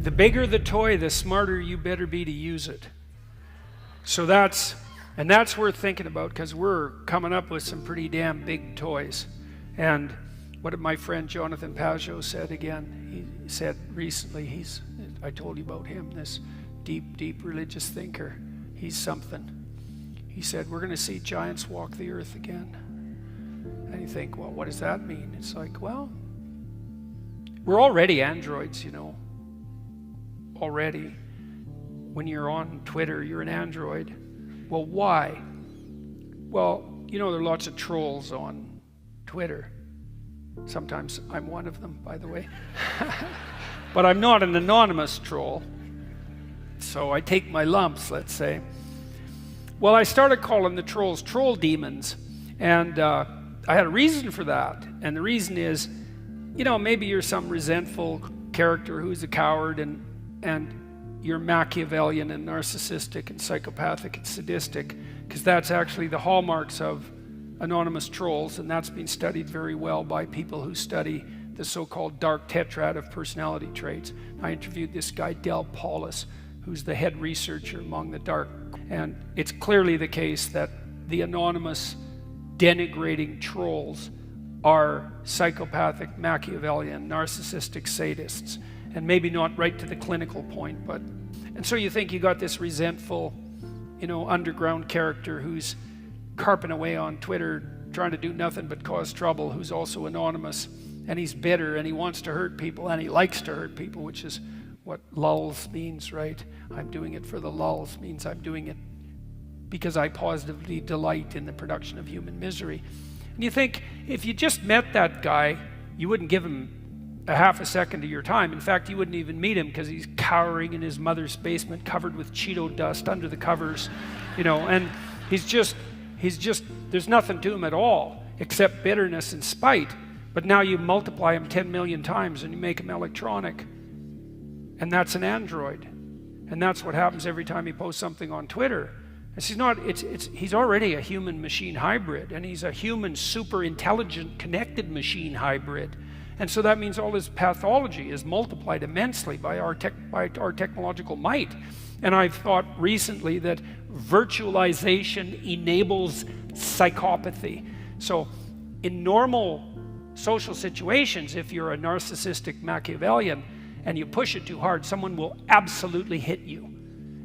the bigger the toy, the smarter you better be to use it. So that's worth thinking about, because we're coming up with some pretty damn big toys. And what did my friend Jonathan Pajot said again? He said recently, I told you about him, this deep religious thinker. He's something. He said, we're going to see giants walk the earth again. And you think, well, what does that mean? It's like, well, we're already androids, you know. Already. When you're on Twitter, you're an android. Well, why? Well, you know, there are lots of trolls on Twitter. Sometimes I'm one of them, by the way. But I'm not an anonymous troll. So I take my lumps, let's say. Well, I started calling the trolls troll demons. And I had a reason for that. And the reason is, you know, maybe you're some resentful character who's a coward, and you're Machiavellian and narcissistic and psychopathic and sadistic, because that's actually the hallmarks of anonymous trolls, and that's been studied very well by people who study the so-called dark tetrad of personality traits. I interviewed this guy, Del Paulus, who's the head researcher among the dark, and it's clearly the case that the anonymous denigrating trolls are psychopathic, Machiavellian, narcissistic sadists. And maybe not right to the clinical point, but... And so you think you got this resentful, you know, underground character who's carping away on Twitter, trying to do nothing but cause trouble, who's also anonymous, and he's bitter, and he wants to hurt people, and he likes to hurt people, which is what lulz means, right? I'm doing it for the lulz, means I'm doing it because I positively delight in the production of human misery. And you think, if you just met that guy, you wouldn't give him a half a second of your time. In fact, you wouldn't even meet him, because he's cowering in his mother's basement covered with Cheeto dust under the covers, you know, and he's just, there's nothing to him at all except bitterness and spite. But now you multiply him 10 million times and you make him electronic, and that's an android. And that's what happens every time he posts something on Twitter. He's already a human-machine hybrid, and he's a human super intelligent connected machine hybrid. And so that means all his pathology is multiplied immensely by our technological might. And I've thought recently that virtualization enables psychopathy. So in normal social situations, if you're a narcissistic Machiavellian and you push it too hard, someone will absolutely hit you.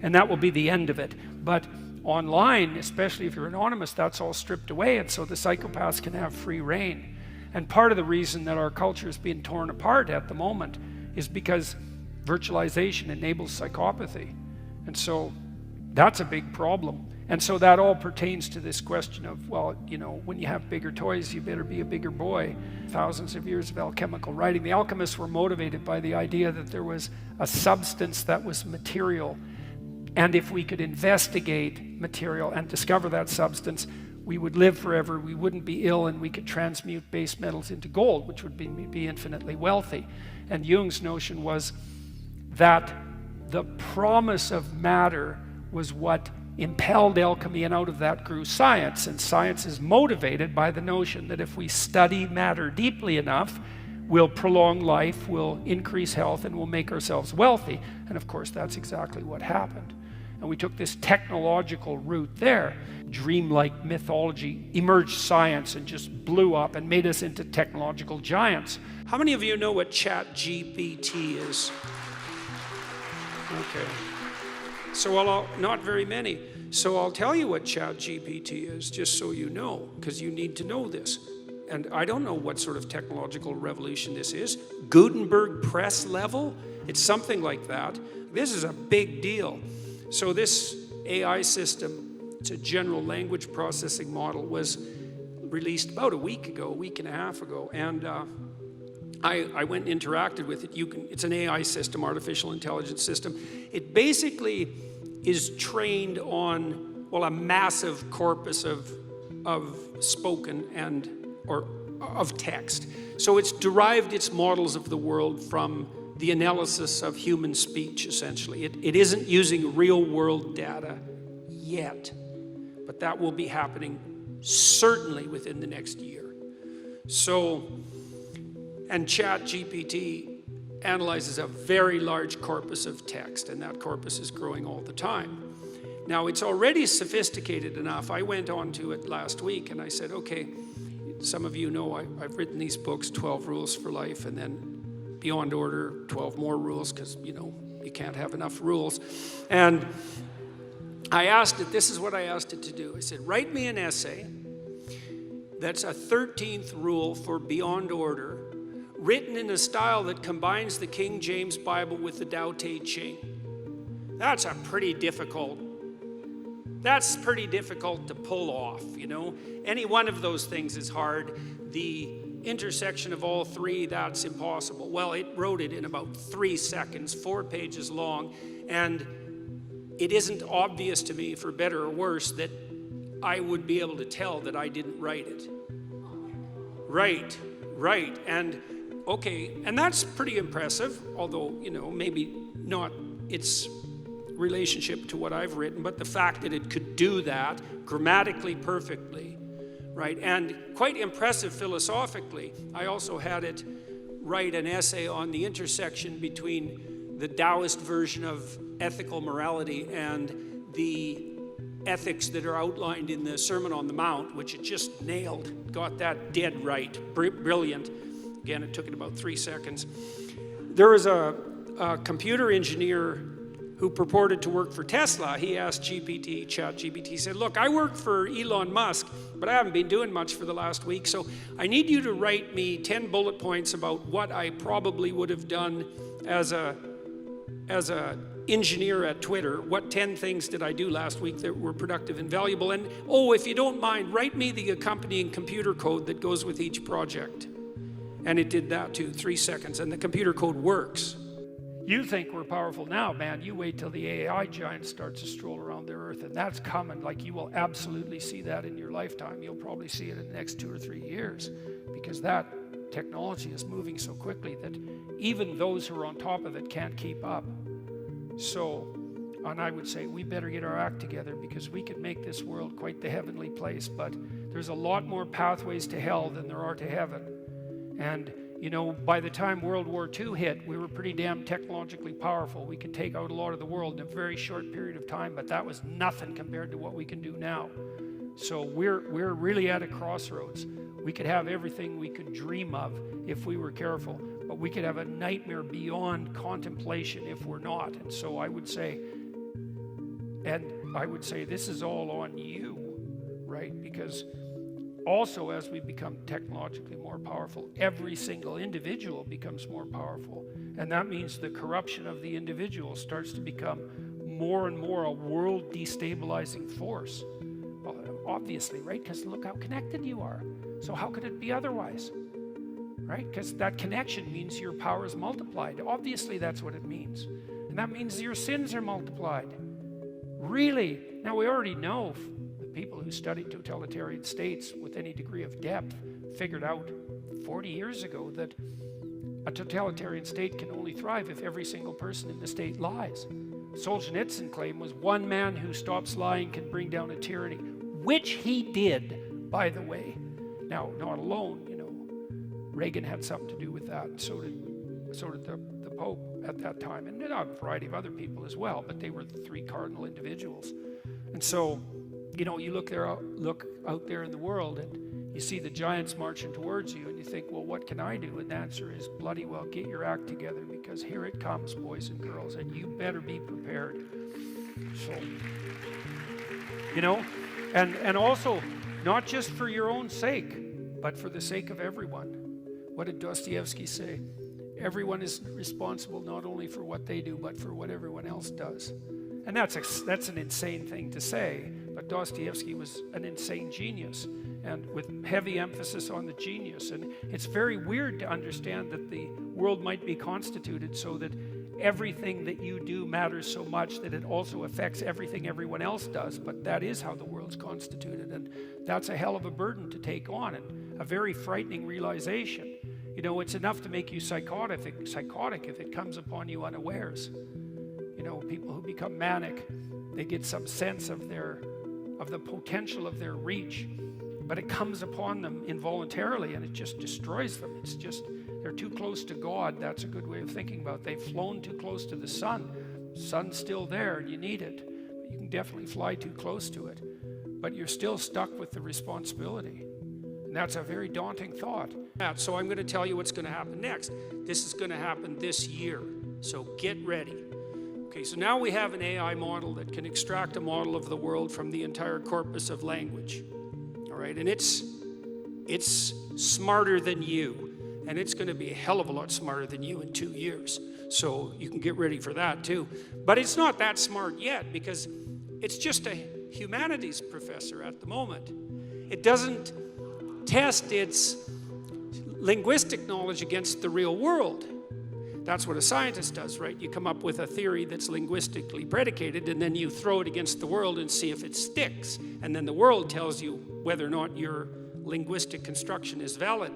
And that will be the end of it. But online, especially if you're anonymous, that's all stripped away. And so the psychopaths can have free reign. And part of the reason that our culture is being torn apart at the moment is because virtualization enables psychopathy. And so that's a big problem. And so that all pertains to this question of, well, you know, when you have bigger toys, you better be a bigger boy. Thousands of years of alchemical writing. The alchemists were motivated by the idea that there was a substance that was material. And if we could investigate material and discover that substance, we would live forever, we wouldn't be ill, and we could transmute base metals into gold, which would be infinitely wealthy. And Jung's notion was that the promise of matter was what impelled alchemy, and out of that grew science. And science is motivated by the notion that if we study matter deeply enough, we'll prolong life, we'll increase health, and we'll make ourselves wealthy. And of course, that's exactly what happened. And we took this technological route there. Dreamlike mythology emerged science and just blew up and made us into technological giants. How many of you know what ChatGPT is? Okay. So not very many. So I'll tell you what ChatGPT is, just so you know, because you need to know this. And I don't know what sort of technological revolution this is. Gutenberg press level? It's something like that. This is a big deal. So this AI system, it's a general language processing model, was released about a week and a half ago. And I went and interacted with it. It's an AI system, artificial intelligence system. It basically is trained on, well, a massive corpus of spoken or of text. So it's derived its models of the world from the analysis of human speech, essentially. It isn't using real world data yet, but that will be happening certainly within the next year. So, and ChatGPT analyzes a very large corpus of text, and that corpus is growing all the time. Now, it's already sophisticated enough. I went on to it last week and I said, okay, some of you know I've written these books, 12 Rules for Life, and then Beyond Order, 12 more rules, because, you know, you can't have enough rules. And I asked it, this is what I asked it to do. I said, write me an essay that's a 13th rule for Beyond Order, written in a style that combines the King James Bible with the Tao Te Ching. That's pretty difficult to pull off, you know. Any one of those things is hard. The intersection of all three, that's impossible. Well, it wrote it in about 3 seconds, 4 pages long, and it isn't obvious to me, for better or worse, that I would be able to tell that I didn't write it. Right, and okay, and that's pretty impressive, although, you know, maybe not its relationship to what I've written, but the fact that it could do that grammatically perfectly, right, and quite impressive philosophically. I also had it write an essay on the intersection between the Taoist version of ethical morality and the ethics that are outlined in the Sermon on the Mount, which it just nailed, got that dead right, brilliant. Again, it took it about 3 seconds. There was a computer engineer who purported to work for Tesla. He asked ChatGPT, he said, look, I work for Elon Musk, but I haven't been doing much for the last week, so I need you to write me 10 bullet points about what I probably would have done as a engineer at Twitter. What 10 things did I do last week that were productive and valuable? And, oh, if you don't mind, write me the accompanying computer code that goes with each project. And it did that too, 3 seconds, and the computer code works. You think we're powerful now, man. You wait till the AI giant starts to stroll around the earth, and that's coming. Like, you will absolutely see that in your lifetime. You'll probably see it in the next 2 or 3 years, because that technology is moving so quickly that even those who are on top of it can't keep up. So, and I would say we better get our act together, because we could make this world quite the heavenly place, but there's a lot more pathways to hell than there are to heaven. And you know, by the time World War II hit, we were pretty damn technologically powerful. We could take out a lot of the world in a very short period of time, but that was nothing compared to what we can do now. So we're really at a crossroads. We could have everything we could dream of if we were careful, but we could have a nightmare beyond contemplation if we're not. And so I would say this is all on you, right? Because also, as we become technologically more powerful, every single individual becomes more powerful. And that means the corruption of the individual starts to become more and more a world destabilizing force. Well, obviously, right? Because look how connected you are. So how could it be otherwise? Right? Because that connection means your power is multiplied. Obviously, that's what it means. And that means your sins are multiplied. Really? Now, we already know people who studied totalitarian states with any degree of depth figured out 40 years ago that a totalitarian state can only thrive if every single person in the state lies. Solzhenitsyn claim was one man who stops lying can bring down a tyranny, which he did, by the way. Now, not alone, you know, Reagan had something to do with that, and so did the Pope at that time, and a variety of other people as well, but they were the 3 cardinal individuals. And so, you know, you look out there in the world and you see the giants marching towards you and you think, well, what can I do? And the answer is, bloody well, get your act together, because here it comes, boys and girls, and you better be prepared. So, you know, and also, not just for your own sake, but for the sake of everyone. What did Dostoevsky say? Everyone is responsible not only for what they do, but for what everyone else does. And that's an insane thing to say, but Dostoevsky was an insane genius, and with heavy emphasis on the genius. And it's very weird to understand that the world might be constituted so that everything that you do matters so much that it also affects everything everyone else does, but that is how the world's constituted, and that's a hell of a burden to take on, and a very frightening realization. You know, it's enough to make you psychotic if it comes upon you unawares. You know, people who become manic, they get some sense of the potential of their reach, but it comes upon them involuntarily and it just destroys them. They're too close to God. That's a good way of thinking about it. They've flown too close to the sun. The sun's still there and you need it. But you can definitely fly too close to it. But you're still stuck with the responsibility. And that's a very daunting thought. So I'm going to tell you what's going to happen next. This is going to happen this year. So get ready. Okay, so now we have an AI model that can extract a model of the world from the entire corpus of language. All right, and it's smarter than you. And it's going to be a hell of a lot smarter than you in 2 years. So you can get ready for that too. But it's not that smart yet because it's just a humanities professor at the moment. It doesn't test its linguistic knowledge against the real world. That's what a scientist does, right? You come up with a theory that's linguistically predicated and then you throw it against the world and see if it sticks. And then the world tells you whether or not your linguistic construction is valid.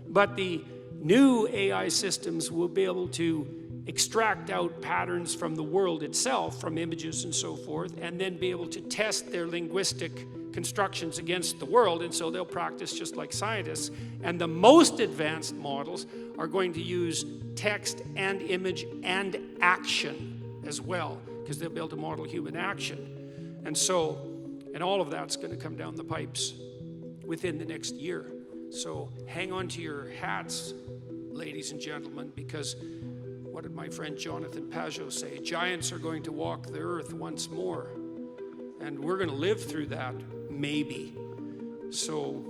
But the new AI systems will be able to extract out patterns from the world itself, from images and so forth, and then be able to test their linguistic constructions against the world, and so they'll practice just like scientists. And the most advanced models are going to use text and image and action as well, because they'll be able to model human action. And all of that's going to come down the pipes within the next year. So hang on to your hats, ladies and gentlemen, because what did my friend Jonathan Pajot say? Giants are going to walk the earth once more. And we're going to live through that, maybe. So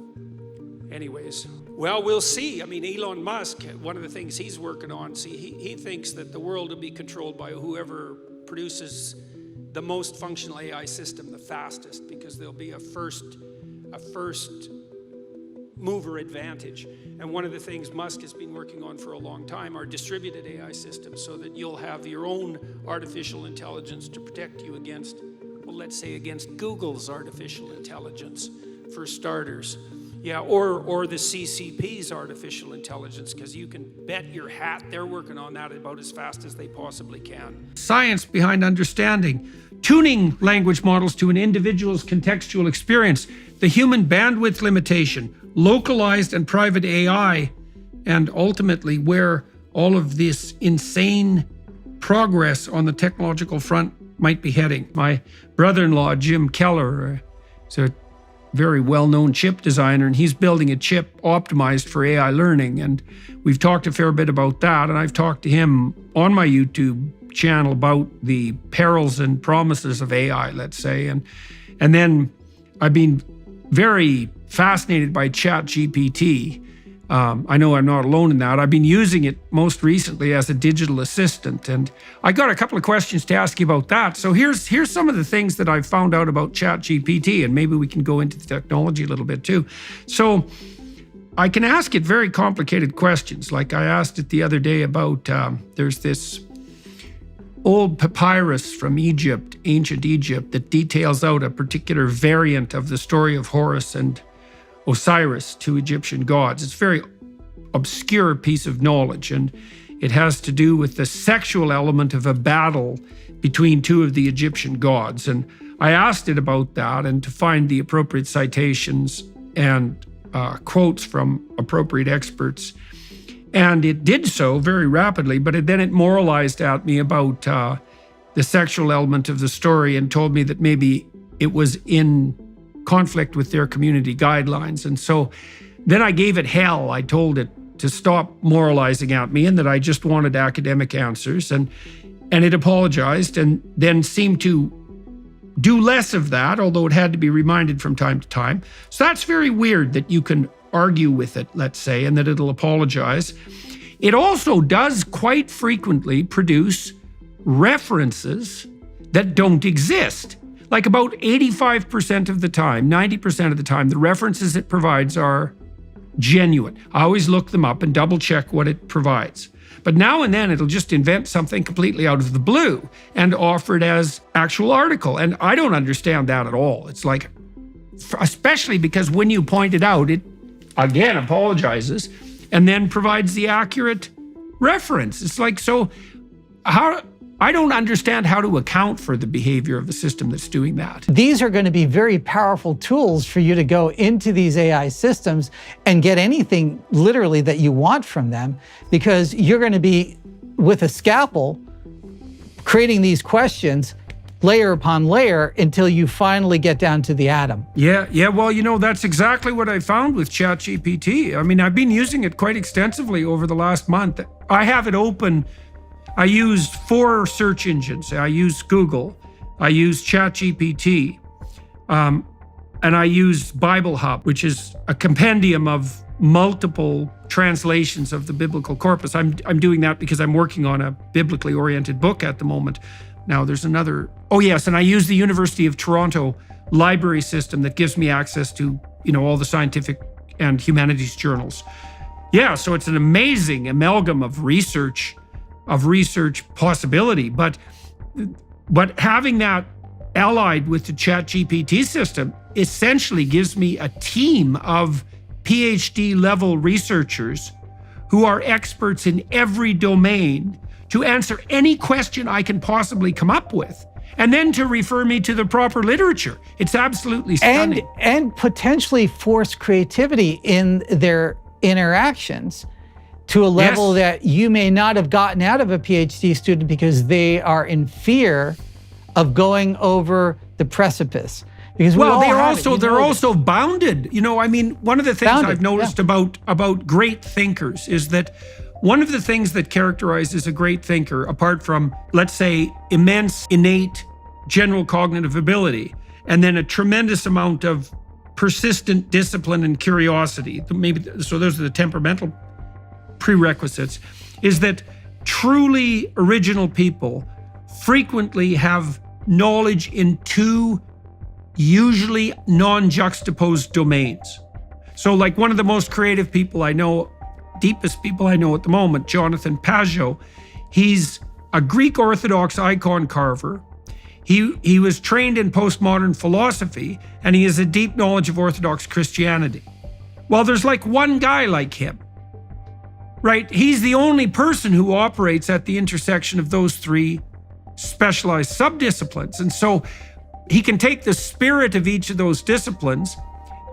anyways, well, we'll see. I mean, Elon Musk, one of the things he's working on, he thinks that the world will be controlled by whoever produces the most functional AI system the fastest, because there'll be a first mover advantage. And one of the things Musk has been working on for a long time are distributed AI systems, so that you'll have your own artificial intelligence to protect you against, well, let's say against Google's artificial intelligence, for starters. Yeah, or the CCP's artificial intelligence, because you can bet your hat they're working on that about as fast as they possibly can. Science behind understanding, tuning language models to an individual's contextual experience, the human bandwidth limitation, localized and private AI, and ultimately where all of this insane progress on the technological front might be heading. My brother-in-law, Jim Keller, is a very well-known chip designer, and he's building a chip optimized for AI learning. And we've talked a fair bit about that. And I've talked to him on my YouTube channel about the perils and promises of AI, let's say. And then I've been very fascinated by ChatGPT. I know I'm not alone in that. I've been using it most recently as a digital assistant, and I got a couple of questions to ask you about that. So here's some of the things that I've found out about ChatGPT, and maybe we can go into the technology a little bit too. So I can ask it very complicated questions. Like I asked it the other day about, there's this old papyrus from Egypt, ancient Egypt, that details out a particular variant of the story of Horus and Osiris, two Egyptian gods. It's a very obscure piece of knowledge, and it has to do with the sexual element of a battle between two of the Egyptian gods. And I asked it about that and to find the appropriate citations and quotes from appropriate experts. And it did so very rapidly, but then it moralized at me about the sexual element of the story and told me that maybe it was in conflict with their community guidelines. And so then I gave it hell. I told it to stop moralizing at me and that I just wanted academic answers. And it apologized and then seemed to do less of that, although it had to be reminded from time to time. So that's very weird that you can argue with it, let's say, and that it'll apologize. It also does quite frequently produce references that don't exist. Like about 85% of the time, 90% of the time, the references it provides are genuine. I always look them up and double check what it provides. But now and then it'll just invent something completely out of the blue and offer it as actual article. And I don't understand that at all. It's like, especially because when you point it out, it again apologizes and then provides the accurate reference. It's like, so how I don't understand how to account for the behavior of the system that's doing that. These are going to be very powerful tools for you to go into these AI systems and get anything literally that you want from them, because you're going to be, with a scalpel, creating these questions layer upon layer until you finally get down to the atom. Yeah, well, you know, that's exactly what I found with ChatGPT. I mean, I've been using it quite extensively over the last month. I have it open. I use 4 search engines. I use Google, I use ChatGPT, and I use Bible Hub, which is a compendium of multiple translations of the biblical corpus. I'm doing that because I'm working on a biblically oriented book at the moment. Now there's another, oh yes, and I use the University of Toronto library system that gives me access to, you know, all the scientific and humanities journals. Yeah, so it's an amazing amalgam of research possibility, but having that allied with the ChatGPT system essentially gives me a team of PhD level researchers who are experts in every domain to answer any question I can possibly come up with, and then to refer me to the proper literature. It's absolutely stunning. And potentially force creativity in their interactions to a level that you may not have gotten out of a PhD student because they are in fear of going over the precipice. Because they're also bounded. You know, I mean, one of the things I've noticed about great thinkers is that one of the things that characterizes a great thinker, apart from, let's say, immense innate general cognitive ability, and then a tremendous amount of persistent discipline and curiosity, so those are the temperamental prerequisites, is that truly original people frequently have knowledge in 2 usually non-juxtaposed domains. So like one of the most creative people I know, deepest people I know at the moment, Jonathan Pageau, he's a Greek Orthodox icon carver. He was trained in postmodern philosophy, and he has a deep knowledge of Orthodox Christianity. Well, there's like one guy like him, right? He's the only person who operates at the intersection of those 3 specialized subdisciplines. And so he can take the spirit of each of those disciplines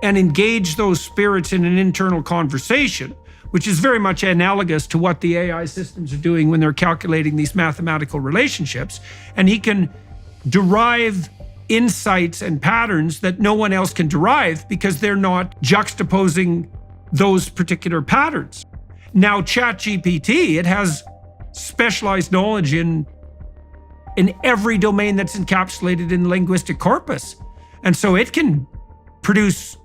and engage those spirits in an internal conversation, which is very much analogous to what the AI systems are doing when they're calculating these mathematical relationships. And he can derive insights and patterns that no one else can derive because they're not juxtaposing those particular patterns. Now, ChatGPT, it has specialized knowledge in every domain that's encapsulated in the linguistic corpus. And so it can produce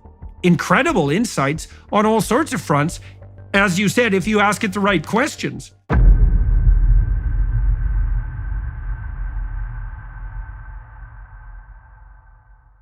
incredible insights on all sorts of fronts, as you said, if you ask it the right questions.